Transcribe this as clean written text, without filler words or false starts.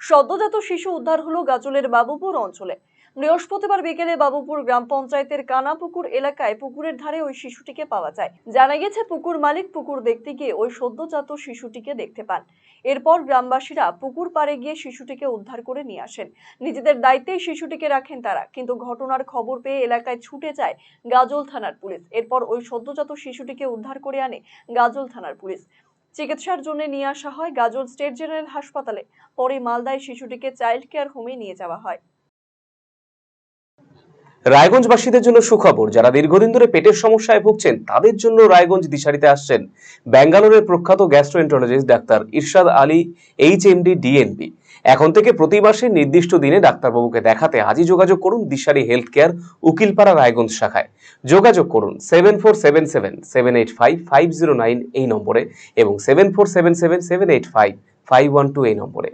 সদ্যজাত শিশু উদ্ধার হলো গাজলের বাবুপুর অঞ্চলে। বৃহস্পতিবার বিকেলে বাবুপুর গ্রাম পঞ্চায়েতের কানাপুকুর এলাকায় পুকুরের ধারে ওই শিশুটিকে পাওয়া যায়। জানা গেছে, পুকুর মালিক পুকুর দেখতে গিয়ে ওই সদ্যজাত শিশুটিকে দেখতে পান। এরপর গ্রামবাসীরা পুকুর পাড়ে গিয়ে শিশুটিকে উদ্ধার করে নিয়ে আসেন। নিজেদের দায়িত্বেই শিশুটিকে রাখেন তারা, কিন্তু ঘটনার খবর পেয়ে এলাকায় ছুটে যায় গাজল থানার পুলিশ। এরপর ওই সদ্যজাত শিশুটিকে উদ্ধার করে আনে গাজল থানার পুলিশ। চিকিৎসার জন্য নিয়ে আসা হয় গাজল স্টেট জেনারেল হাসপাতালে। পরে মালদায় শিশুটিকে চাইল্ড কেয়ার হোমে নিয়ে যাওয়া হয়। রায়গঞ্জবাসীদের জন্য সুখবর। যারা দীর্ঘদিন ধরে পেটের সমস্যায় ভুগছেন তাদের জন্য রায়গঞ্জ দিশারিতে আসছেন ব্যাঙ্গালোরের প্রখ্যাত গ্যাস্ট্রোএন্টারোলজিস্ট ডাক্তার ইরশাদ আলী, এইচএমডি, ডিএনবি। এখন থেকে প্রতি মাসে নির্দিষ্ট দিনে ডাক্তারবাবুকে দেখাতে আজই যোগাযোগ করুন দিশারি হেলথ কেয়ার, উকিলপাড়া, রায়গঞ্জ শাখায়। যোগাযোগ করুন 7477785509 এই নম্বরে এবং 7477785512 এই নম্বরে।